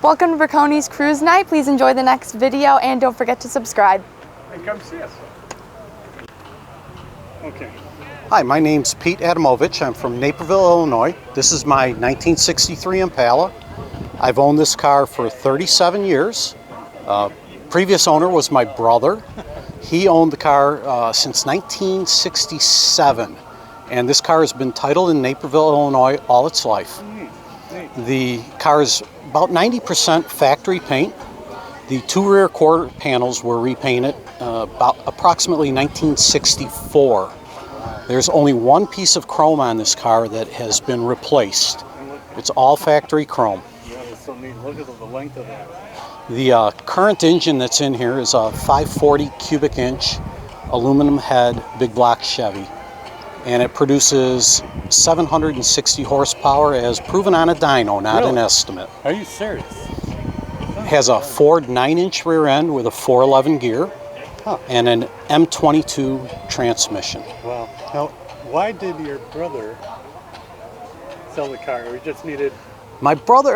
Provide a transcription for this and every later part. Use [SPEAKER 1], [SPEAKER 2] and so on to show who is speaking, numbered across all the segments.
[SPEAKER 1] Welcome to Braconi's Cruise Night. Please enjoy the next video and don't forget to subscribe.
[SPEAKER 2] And come see us. Okay.
[SPEAKER 3] Hi, my name's Pete Adamovich. I'm from Naperville, Illinois. This is my 1963 Impala. I've owned this car for 37 years. Previous owner was my brother. He owned the car since 1967. And this car has been titled in Naperville, Illinois all its life. The car is about 90% factory paint. The two rear quarter panels were repainted about approximately 1964. There's only one piece of chrome on this car that has been replaced. It's all factory chrome.
[SPEAKER 2] Yeah, that's so neat. Look at the length of that.
[SPEAKER 3] The current engine that's in here is a 540 cubic inch aluminum head big block Chevy. And it produces 760 horsepower as proven on a dyno, not an estimate.
[SPEAKER 2] Are you serious?
[SPEAKER 3] It has a Ford 9-inch rear end with a 411 gear and an M22 transmission.
[SPEAKER 2] Wow. Now, why did your brother sell the car? We just needed...
[SPEAKER 3] My brother,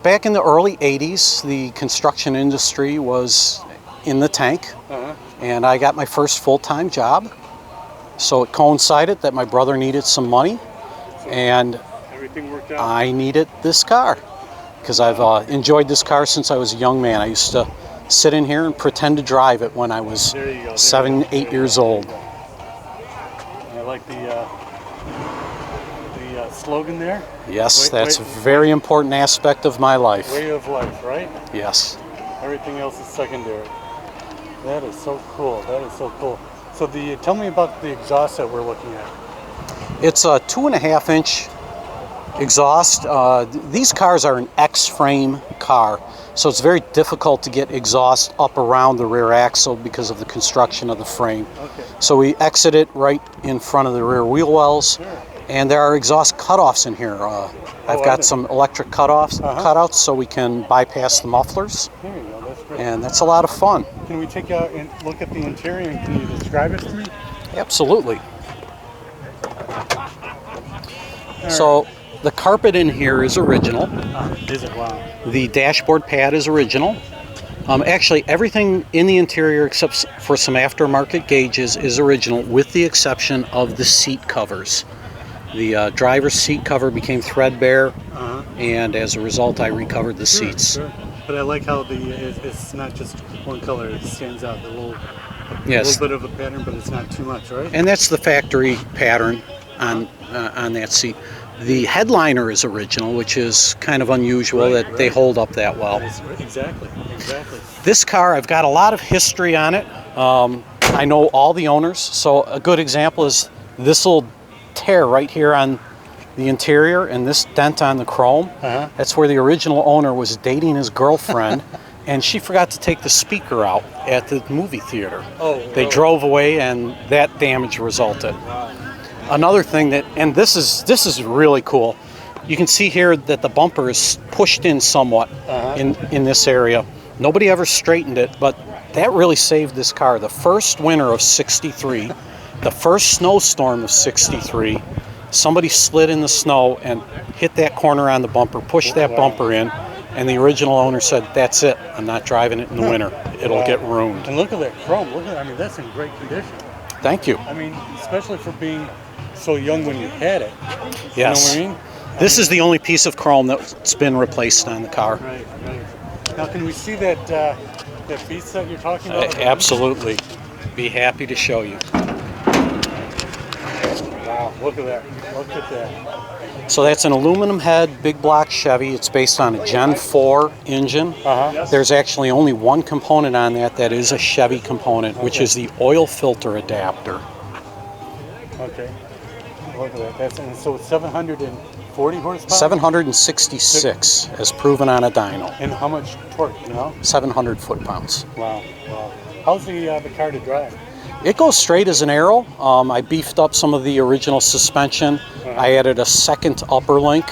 [SPEAKER 3] back in the early 80s, the construction industry was in the tank, and I got my first full-time job. So it coincided that my brother needed some money, and
[SPEAKER 2] everything worked out.
[SPEAKER 3] I needed this car because I've enjoyed this car since I was a young man. I used to sit in here and pretend to drive it when I was 7, 8 years old.
[SPEAKER 2] I like the slogan there.
[SPEAKER 3] Yes, that's a very important aspect of my life.
[SPEAKER 2] Way of life, right?
[SPEAKER 3] Yes.
[SPEAKER 2] Everything else is secondary. That is so cool. That is so cool. So tell me about the exhaust that we're looking at.
[SPEAKER 3] It's a 2.5-inch exhaust. These cars are an X-frame car, so it's very difficult to get exhaust up around the rear axle because of the construction of the frame.
[SPEAKER 2] Okay.
[SPEAKER 3] So we exit it right in front of the rear wheel wells, and there are exhaust cutoffs in here. I've got some electric cutouts so we can bypass the mufflers.
[SPEAKER 2] There you go, that's great.
[SPEAKER 3] And that's a lot of fun.
[SPEAKER 2] Can we take out and look at the interior and can you describe it to me?
[SPEAKER 3] Absolutely. So the carpet in here is original.
[SPEAKER 2] Is it? Wow.
[SPEAKER 3] The dashboard pad is original. Actually, everything in the interior except for some aftermarket gauges is original, with the exception of the seat covers. The driver's seat cover became threadbare, and as a result, I recovered the seats.
[SPEAKER 2] Sure. But I like how it's not just one color; it stands out. A little bit of a pattern, but it's not too much, right?
[SPEAKER 3] And that's the factory pattern on that seat. The headliner is original, which is kind of unusual that they hold up that well.
[SPEAKER 2] Exactly.
[SPEAKER 3] This car, I've got a lot of history on it. I know all the owners, so a good example is this little tear right here on the interior and this dent on the chrome. That's where the original owner was dating his girlfriend, and she forgot to take the speaker out at the movie theater. They drove away, and that damage resulted. Another thing and this is really cool. You can see here that the bumper is pushed in somewhat in this area. Nobody ever straightened it, but that really saved this car. The first winter of '63, the first snowstorm of '63, somebody slid in the snow and hit that corner on the bumper, pushed that bumper in, and the original owner said, "That's it. I'm not driving it in the winter. It'll get ruined."
[SPEAKER 2] And look at that chrome. I mean, that's in great condition.
[SPEAKER 3] Thank you.
[SPEAKER 2] I mean, especially for being so young when you had it.
[SPEAKER 3] Yes.
[SPEAKER 2] You know what I mean?
[SPEAKER 3] This is the only piece of chrome that's been replaced on the car.
[SPEAKER 2] Right. Now, can we see that piece that you're talking about?
[SPEAKER 3] Absolutely. Be happy to show you.
[SPEAKER 2] Wow, look at that.
[SPEAKER 3] So that's an aluminum head, big block Chevy. It's based on a Gen 4 engine. There's actually only one component on that is a Chevy component, which is the oil filter adapter.
[SPEAKER 2] Okay. Look at that. So it's 740 horsepower?
[SPEAKER 3] 766, as proven on a dyno.
[SPEAKER 2] And how much torque,
[SPEAKER 3] 700 foot-pounds.
[SPEAKER 2] Wow. How's the car to drive?
[SPEAKER 3] It goes straight as an arrow. I beefed up some of the original suspension. I added a second upper link.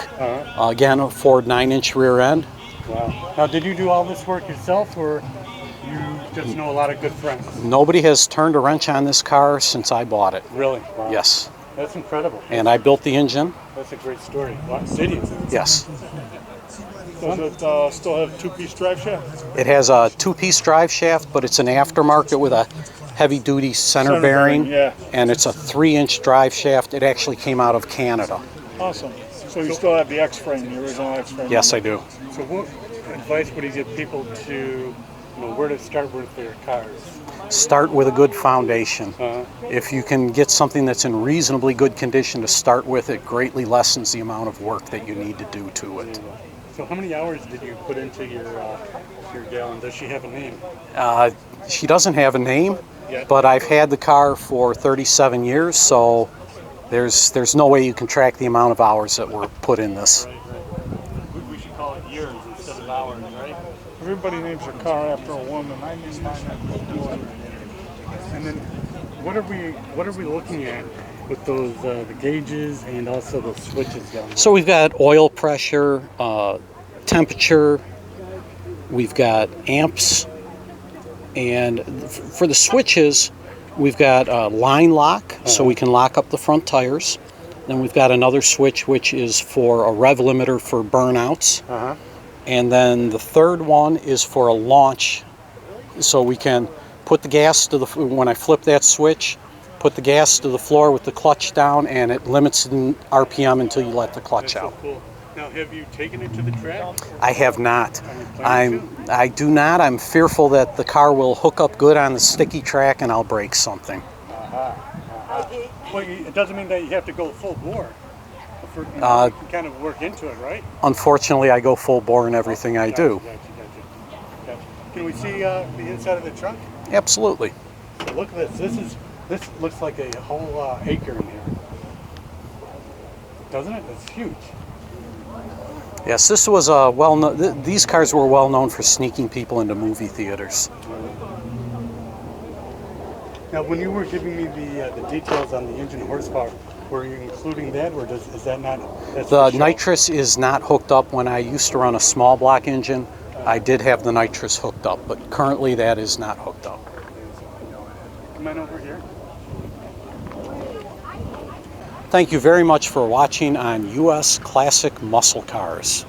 [SPEAKER 3] Again, a Ford 9-inch rear end.
[SPEAKER 2] Wow. Now, did you do all this work yourself, or you just know a lot of good friends?
[SPEAKER 3] Nobody has turned a wrench on this car since I bought it.
[SPEAKER 2] Really? Wow.
[SPEAKER 3] Yes.
[SPEAKER 2] That's incredible.
[SPEAKER 3] And I built the engine.
[SPEAKER 2] That's a great story. Wow, cities.
[SPEAKER 3] Yes.
[SPEAKER 2] Does it still have two-piece drive shaft?
[SPEAKER 3] It has a two-piece drive shaft, but it's an aftermarket with a heavy-duty center bearing,
[SPEAKER 2] yeah.
[SPEAKER 3] and it's a 3-inch drive shaft. It actually came out of Canada.
[SPEAKER 2] Awesome. So you still have the X-frame, the original X-frame?
[SPEAKER 3] Yes, I do.
[SPEAKER 2] So what advice would you give people to, where to start with their cars?
[SPEAKER 3] Start with a good foundation. If you can get something that's in reasonably good condition to start with, it greatly lessens the amount of work that you need to do to it.
[SPEAKER 2] So how many hours did you put into your gal, and does she have a name?
[SPEAKER 3] She doesn't have a name,
[SPEAKER 2] Yeah.
[SPEAKER 3] but I've had the car for 37 years, so there's no way you can track the amount of hours that were put in this.
[SPEAKER 2] Right. We should call it years instead of hours, right? Everybody names their car after a woman. I named mine after a boy. And then, what are we looking at with those the gauges and also the switches down there?
[SPEAKER 3] So we've got oil pressure, temperature, we've got amps, and for the switches, we've got line lock, so we can lock up the front tires. Then we've got another switch which is for a rev limiter for burnouts. And then the third one is for a launch, so we can put the gas to the, when I flip that switch, put the gas to the floor with the clutch down, and it limits the RPM until you let the clutch out.
[SPEAKER 2] So cool. Now, have you taken it to the track?
[SPEAKER 3] I have not.
[SPEAKER 2] Are you planning to?
[SPEAKER 3] I do not. I'm fearful that the car will hook up good on the sticky track and I'll break something.
[SPEAKER 2] Well, it doesn't mean that you have to go full bore. You can kind of work into it, right?
[SPEAKER 3] Unfortunately, I go full bore in everything I do.
[SPEAKER 2] Gotcha. Can we see the inside of the trunk?
[SPEAKER 3] Absolutely.
[SPEAKER 2] So look at this. This looks like a whole acre in here, doesn't it? It's huge.
[SPEAKER 3] Yes, this was these cars were well known for sneaking people into movie theaters.
[SPEAKER 2] Now, when you were giving me the details on the engine horsepower, were you including that, or is that not?
[SPEAKER 3] The nitrous is not hooked up. When I used to run a small block engine, I did have the nitrous hooked up, but currently that is not hooked up.
[SPEAKER 2] Come on over here.
[SPEAKER 3] Thank you very much for watching on US Classic Muscle Cars.